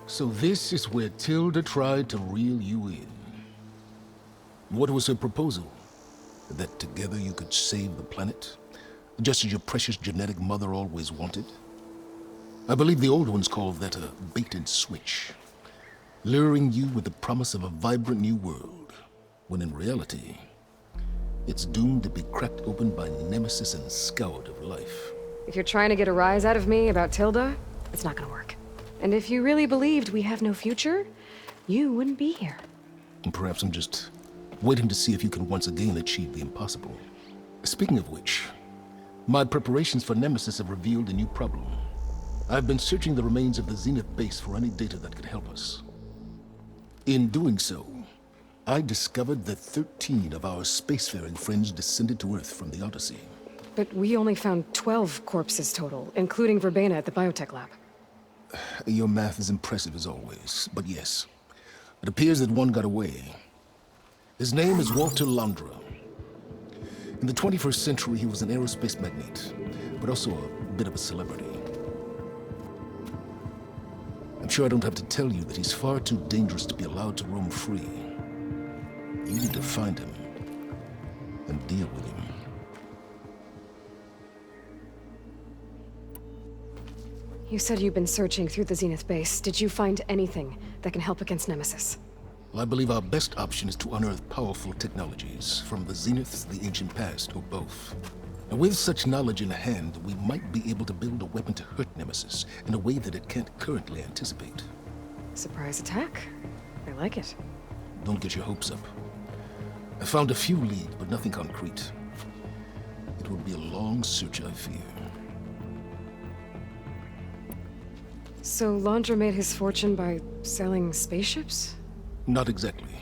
So this is where Tilda tried to reel you in. What was her proposal? That together you could save the planet? Just as your precious genetic mother always wanted? I believe the old ones called that a bait and switch. Luring you with the promise of a vibrant new world, when in reality, it's doomed to be cracked open by Nemesis and scoured of life. If you're trying to get a rise out of me about Tilda, it's not gonna work. And if you really believed we have no future, you wouldn't be here. And perhaps I'm just waiting to see if you can once again achieve the impossible. Speaking of which, my preparations for Nemesis have revealed a new problem. I've been searching the remains of the Zenith base for any data that could help us. In doing so, I discovered that 13 of our spacefaring friends descended to Earth from the Odyssey. But we only found 12 corpses total, including Verbena at the biotech lab. Your math is impressive as always, but yes, it appears that one got away. His name is Walter Londra. In the 21st century, he was an aerospace magnate, but also a bit of a celebrity. I'm sure I don't have to tell you that he's far too dangerous to be allowed to roam free. You need to find him and deal with him. You said you've been searching through the Zenith base. Did you find anything that can help against Nemesis? Well, I believe our best option is to unearth powerful technologies from the Zeniths, the ancient past, or both. And with such knowledge in hand, we might be able to build a weapon to hurt Nemesis in a way that it can't currently anticipate. Surprise attack? I like it. Don't get your hopes up. I found a few leads, but nothing concrete. It will be a long search, I fear. So Londra made his fortune by selling spaceships? Not exactly.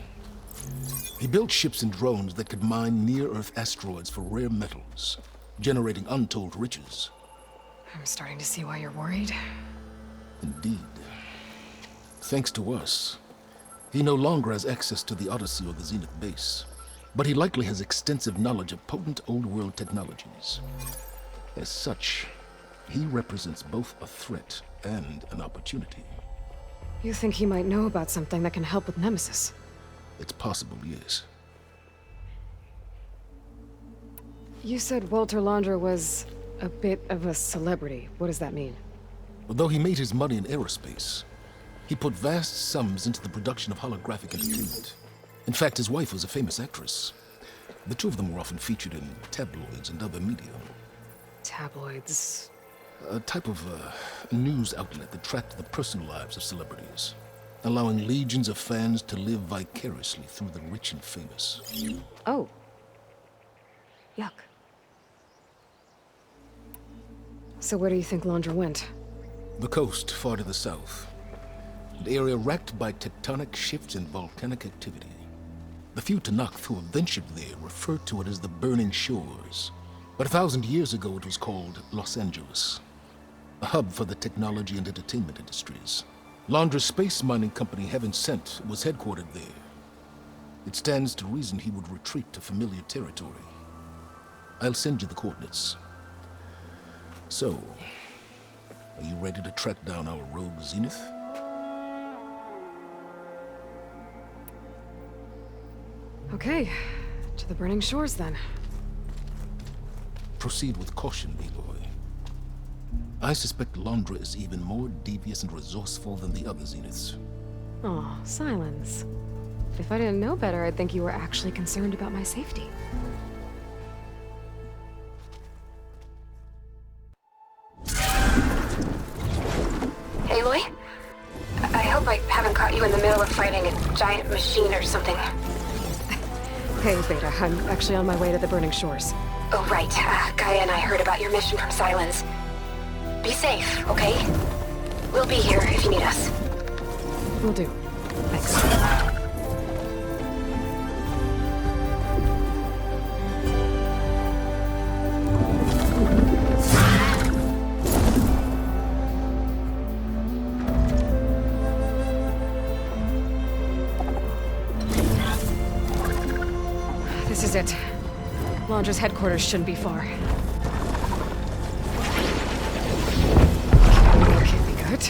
He built ships and drones that could mine near-Earth asteroids for rare metals, generating untold riches. I'm starting to see why you're worried. Indeed. Thanks to us, he no longer has access to the Odyssey or the Zenith base, but he likely has extensive knowledge of potent old-world technologies. As such, he represents both a threat and an opportunity. You think he might know about something that can help with Nemesis? It's possible, yes. You said Walter Londra was a bit of a celebrity. What does that mean? Although he made his money in aerospace, he put vast sums into the production of holographic entertainment. In fact, his wife was a famous actress. The two of them were often featured in tabloids and other media. Tabloids? A type of news outlet that tracked the personal lives of celebrities, allowing legions of fans to live vicariously through the rich and famous. Oh. Yuck. So where do you think Londra went? The coast, far to the south. An area racked by tectonic shifts and volcanic activity. The few Tenakth who have ventured there refer to it as the Burning Shores. But 1,000 years ago it was called Los Angeles, a hub for the technology and entertainment industries. Londra's space mining company, Heaven Sent, was headquartered there. It stands to reason he would retreat to familiar territory. I'll send you the coordinates. So, are you ready to track down our rogue Zenith? Okay, to the Burning Shores then. Proceed with caution, Aloy. I suspect Londra is even more devious and resourceful than the other Zeniths. Aw, Silence. If I didn't know better, I'd think you were actually concerned about my safety. Aloy? I hope I haven't caught you in the middle of fighting a giant machine or something. Hey, Beta, I'm actually on my way to the Burning Shores. Oh, right. Gaia and I heard about your mission from Silence. Be safe, okay? We'll be here if you need us. Will do. Thanks. This is it. Londra's headquarters shouldn't be far. That can't be good.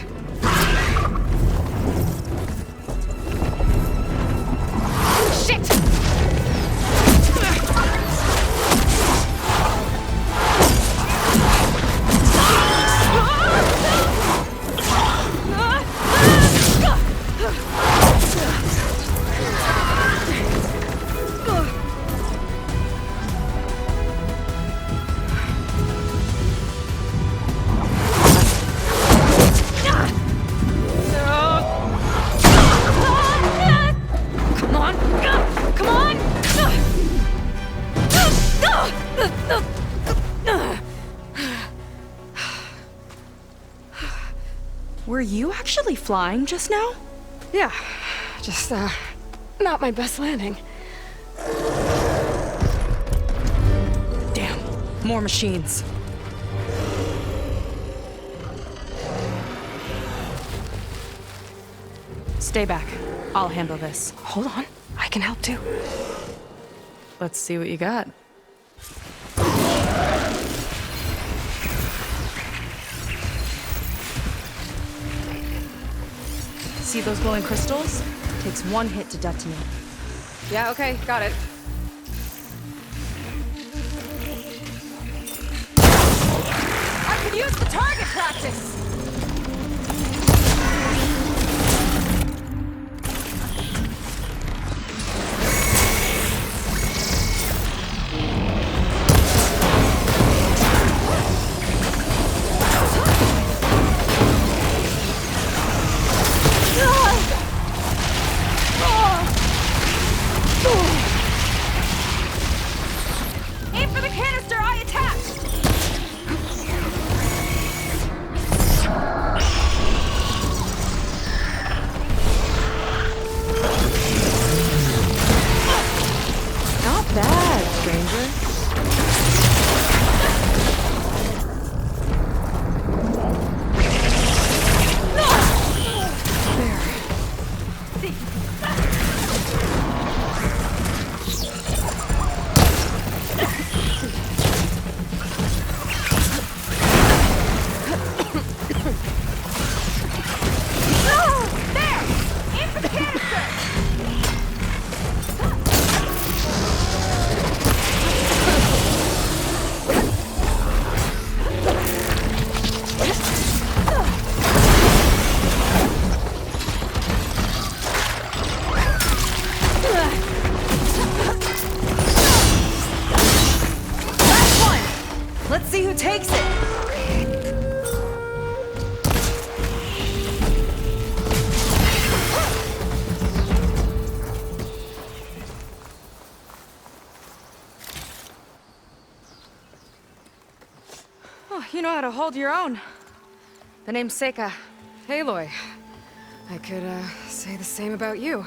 Were you actually flying just now? Yeah, just, not my best landing. Damn, more machines. Stay back. I'll handle this. Hold on, I can help too. Let's see what you got. See those glowing crystals? Takes one hit to detonate. Yeah, okay, got it. I could use the target practice! Aim for the canister I attached! Not bad, stranger. Let's see who takes it! Oh, you know how to hold your own. The name's Seika. Aloy. I could, say the same about you.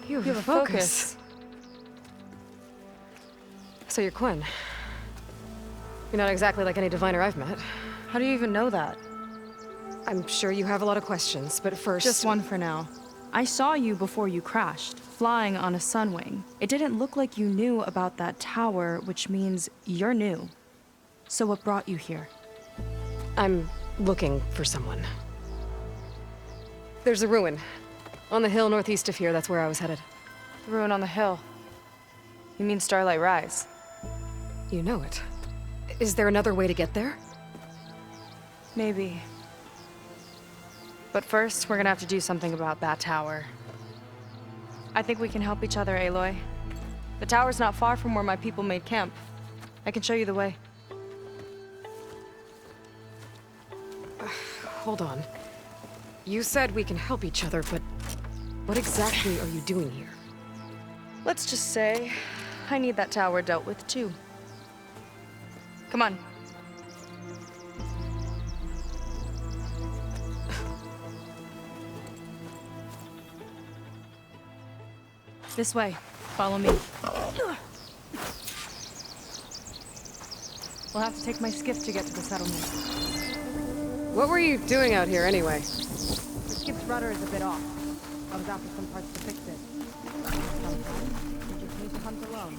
You have a focus. So you're Quinn. You're not exactly like any diviner I've met. How do you even know that? I'm sure you have a lot of questions, but first... Just one for now. I saw you before you crashed, flying on a sunwing. It didn't look like you knew about that tower, which means you're new. So what brought you here? I'm looking for someone. There's a ruin. On the hill northeast of here, that's where I was headed. The ruin on the hill. You mean Starlight Rise? You know it. Is there another way to get there? Maybe. But first, we're gonna have to do something about that tower. I think we can help each other, Aloy. The tower's not far from where my people made camp. I can show you the way. Hold on. You said we can help each other, but what exactly are you doing here? Let's just say, I need that tower dealt with too. Come on. This way. Follow me. We'll have to take my skiff to get to the settlement. What were you doing out here anyway? The skip's rudder is a bit off. I was after some parts to fix it. Sometimes you just need to hunt alone.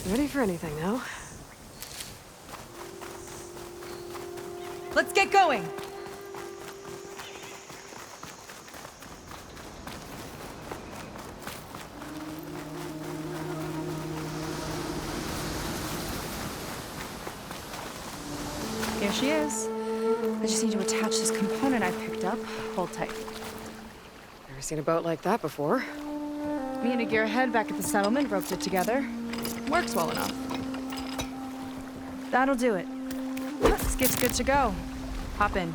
Ready for anything now? Let's get going! Here she is. I just need to attach this component I picked up. Hold tight. Never seen a boat like that before. Me and a gearhead back at the settlement roped it together. Works well enough. That'll do it. Skiff's good to go. Hop in.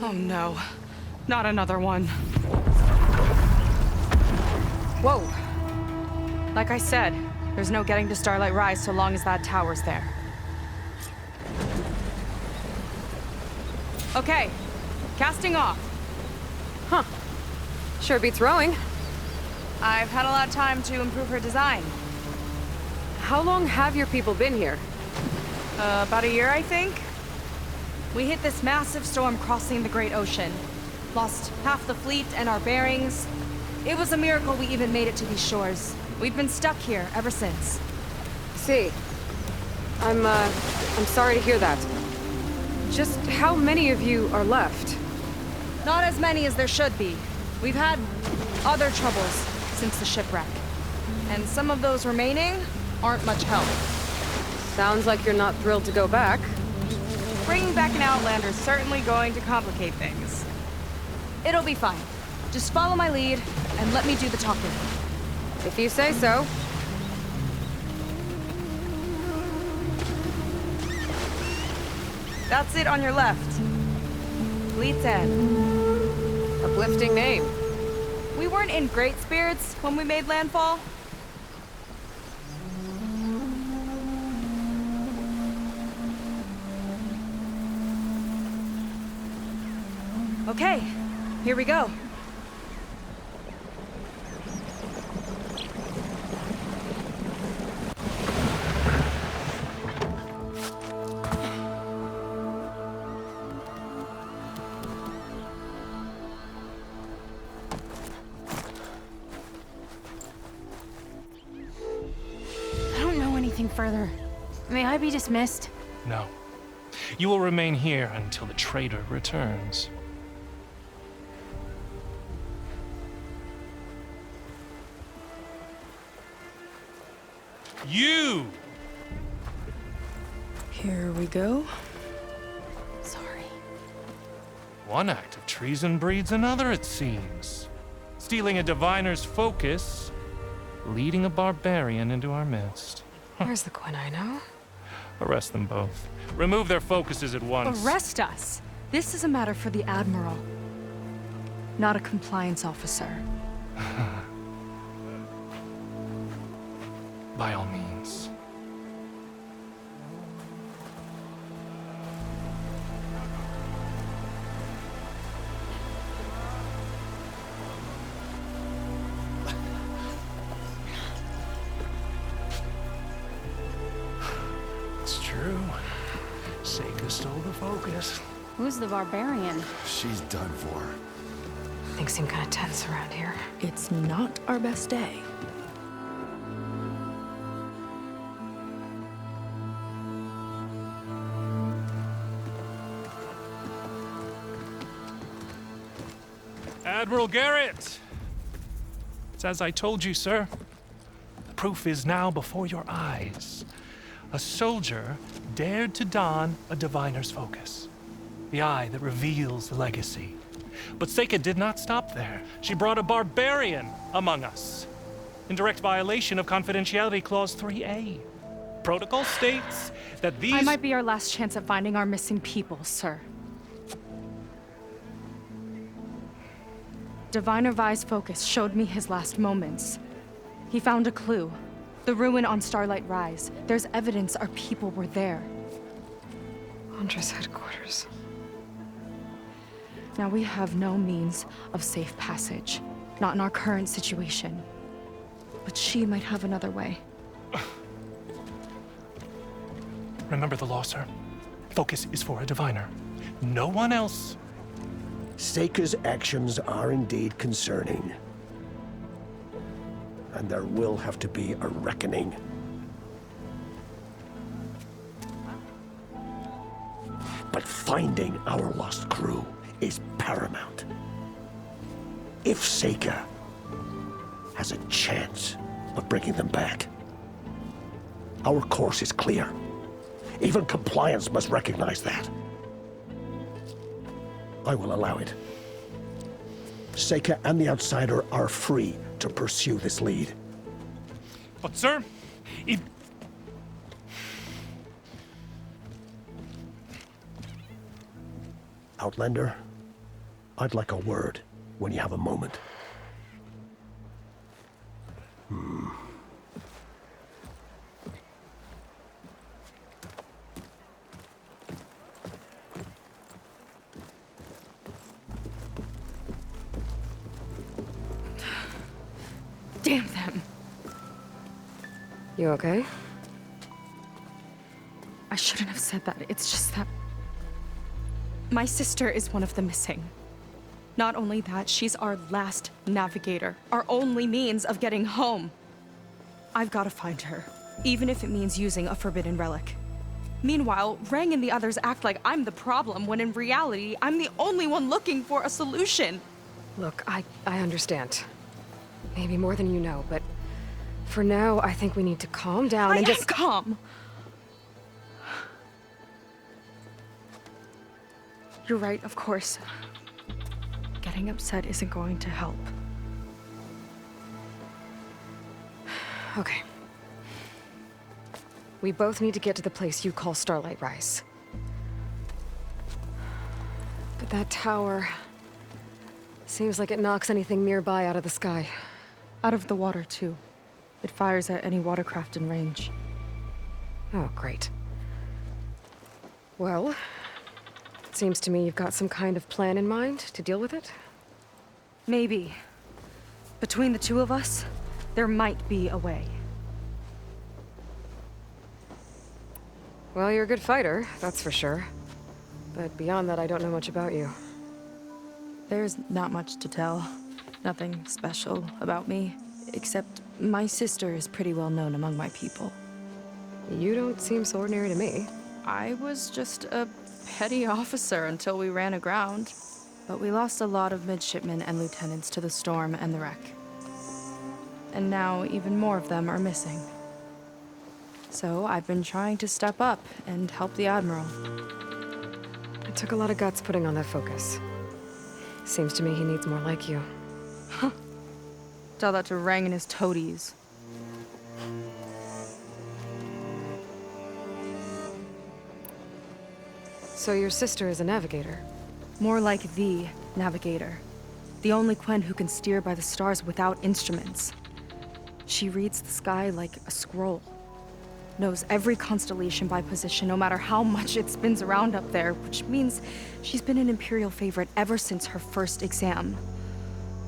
Oh no, not another one. Whoa. Like I said, there's no getting to Starlight Rise so long as that tower's there. Okay, casting off. Huh. Sure beats rowing. I've had a lot of time to improve her design. How long have your people been here? About a year, I think. We hit this massive storm crossing the Great Ocean. Lost half the fleet and our bearings. It was a miracle we even made it to these shores. We've been stuck here ever since. See. I'm sorry to hear that. Just how many of you are left? Not as many as there should be. We've had other troubles since the shipwreck. And some of those remaining aren't much help. Sounds like you're not thrilled to go back. Bringing back an Outlander is certainly going to complicate things. It'll be fine. Just follow my lead and let me do the talking. If you say so. That's it on your left. Fleet's End. Uplifting name. We weren't in great spirits when we made landfall. Okay, here we go. I don't know anything further. May I be dismissed? No. You will remain here until the traitor returns. You! Here we go. Sorry. One act of treason breeds another, it seems. Stealing a diviner's focus, leading a barbarian into our midst. Where's the Quinino? Arrest them both. Remove their focuses at once. Arrest us. This is a matter for the Admiral, not a compliance officer. By all means. It's true. Seika stole the focus. Who's the barbarian? She's done for. Things seem kind of tense around here. It's not our best day. Admiral Garrett! It's as I told you, sir. The proof is now before your eyes. A soldier dared to don a diviner's focus. The eye that reveals the legacy. But Seika did not stop there. She brought a barbarian among us. In direct violation of Confidentiality Clause 3A. Protocol states that these— I might be our last chance at finding our missing people, sir. Diviner Vi's focus showed me his last moments. He found a clue. The ruin on Starlight Rise. There's evidence our people were there. Huntress headquarters. Now we have no means of safe passage. Not in our current situation. But she might have another way. Remember the law, sir. Focus is for a diviner. No one else. Seika's actions are indeed concerning. And there will have to be a reckoning. But finding our lost crew is paramount. If Seika has a chance of bringing them back, our course is clear. Even compliance must recognize that. I will allow it. Seika and the Outsider are free to pursue this lead. But, sir, if... Outlander, I'd like a word when you have a moment. Damn them. You okay? I shouldn't have said that. It's just that... my sister is one of the missing. Not only that, she's our last navigator. Our only means of getting home. I've got to find her, even if it means using a forbidden relic. Meanwhile, Rang and the others act like I'm the problem, when in reality, I'm the only one looking for a solution. Look, I understand. Maybe more than you know, but for now, I think we need to calm down and just... calm. You're right, of course. Getting upset isn't going to help. Okay. We both need to get to the place you call Starlight Rise. But that tower... seems like it knocks anything nearby out of the sky. Out of the water, too. It fires at any watercraft in range. Oh, great. Well, it seems to me you've got some kind of plan in mind to deal with it. Maybe. Between the two of us, there might be a way. Well, you're a good fighter, that's for sure. But beyond that, I don't know much about you. There's not much to tell. Nothing special about me, except my sister is pretty well known among my people. You don't seem so ordinary to me. I was just a petty officer until we ran aground. But we lost a lot of midshipmen and lieutenants to the storm and the wreck. And now even more of them are missing. So I've been trying to step up and help the Admiral. It took a lot of guts putting on that focus. Seems to me he needs more like you. Huh. Tell that to Rang and his toadies. So your sister is a navigator? More like the navigator. The only Quen who can steer by the stars without instruments. She reads the sky like a scroll. Knows every constellation by position, no matter how much it spins around up there, which means she's been an Imperial favorite ever since her first exam.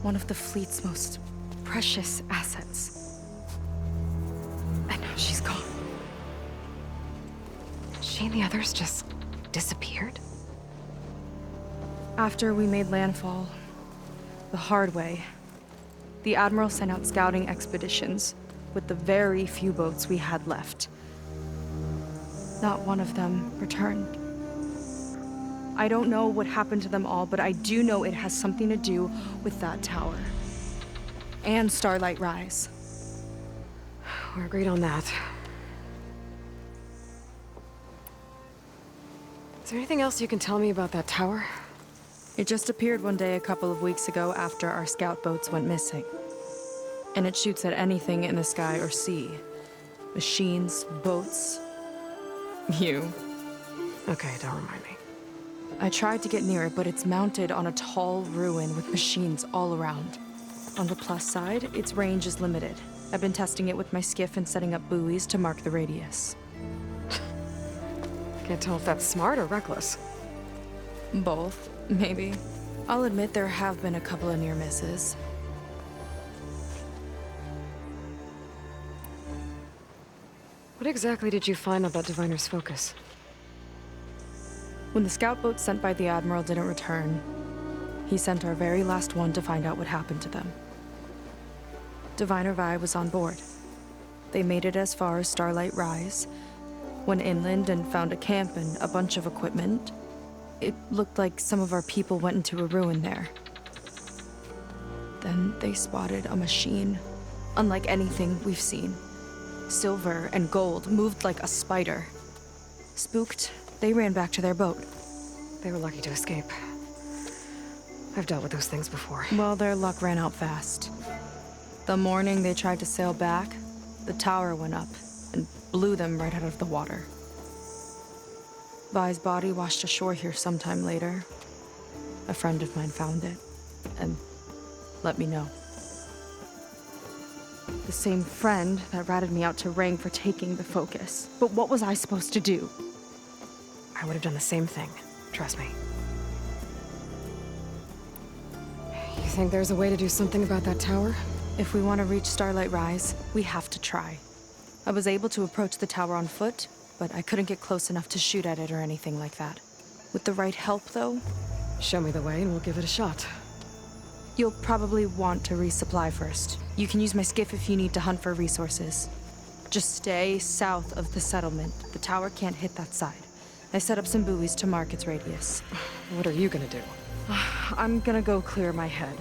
One of the fleet's most precious assets. And now she's gone. She and the others just disappeared? After we made landfall, the hard way, the Admiral sent out scouting expeditions with the very few boats we had left. Not one of them returned. I don't know what happened to them all, but I do know it has something to do with that tower. And Starlight Rise. We're agreed on that. Is there anything else you can tell me about that tower? It just appeared one day a couple of weeks ago after our scout boats went missing. And it shoots at anything in the sky or sea. Machines, boats, you. Okay, don't remind me. I tried to get near it, but it's mounted on a tall ruin with machines all around. On the plus side, its range is limited. I've been testing it with my skiff and setting up buoys to mark the radius. Can't tell if that's smart or reckless. Both, maybe. I'll admit there have been a couple of near misses. What exactly did you find on that Diviner's focus? When the scout boat sent by the Admiral didn't return, he sent our very last one to find out what happened to them. Diviner Vi was on board. They made it as far as Starlight Rise, went inland and found a camp and a bunch of equipment, It looked like some of our people went into a ruin there. Then they spotted a machine, unlike anything we've seen. Silver and gold moved like a spider. Spooked, they ran back to their boat. They were lucky to escape. I've dealt with those things before. Well, their luck ran out fast. The morning they tried to sail back, the tower went up and blew them right out of the water. Vi's body washed ashore here sometime later. A friend of mine found it and let me know. The same friend that ratted me out to Rang for taking the focus. But what was I supposed to do? I would have done the same thing. Trust me. You think there's a way to do something about that tower? If we want to reach Starlight Rise, we have to try. I was able to approach the tower on foot, but I couldn't get close enough to shoot at it or anything like that. With the right help, though, Show me the way and we'll give it a shot. you'll probably want to resupply first. You can use my skiff if you need to hunt for resources. Just stay south of the settlement. The tower can't hit that side. I set up some buoys to mark its radius. What are you gonna do? I'm gonna go clear my head.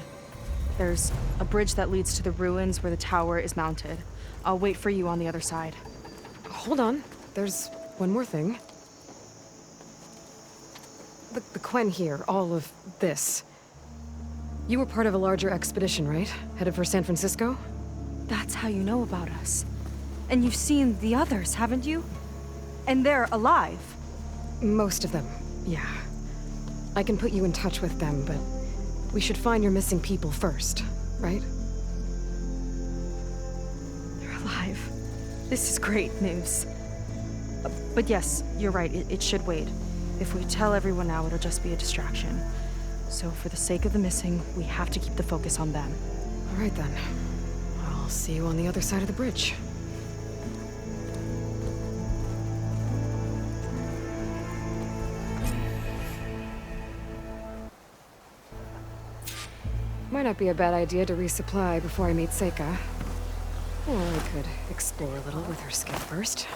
There's a bridge that leads to the ruins where the tower is mounted. I'll wait for you on the other side. Hold on. There's one more thing. The Quen here, all of this. You were part of a larger expedition, right? Headed for San Francisco? That's how you know about us. And you've seen the others, haven't you? And they're alive. Most of them, yeah. I can put you in touch with them, but we should find your missing people first, right? They're alive. This is great news. But yes, you're right, it should wait. If we tell everyone now, it'll just be a distraction. So for the sake of the missing, we have to keep the focus on them. All right then. I'll see you on the other side of the bridge. Might not be a bad idea to resupply before I meet Seika. Or I could explore a little with her skiff first.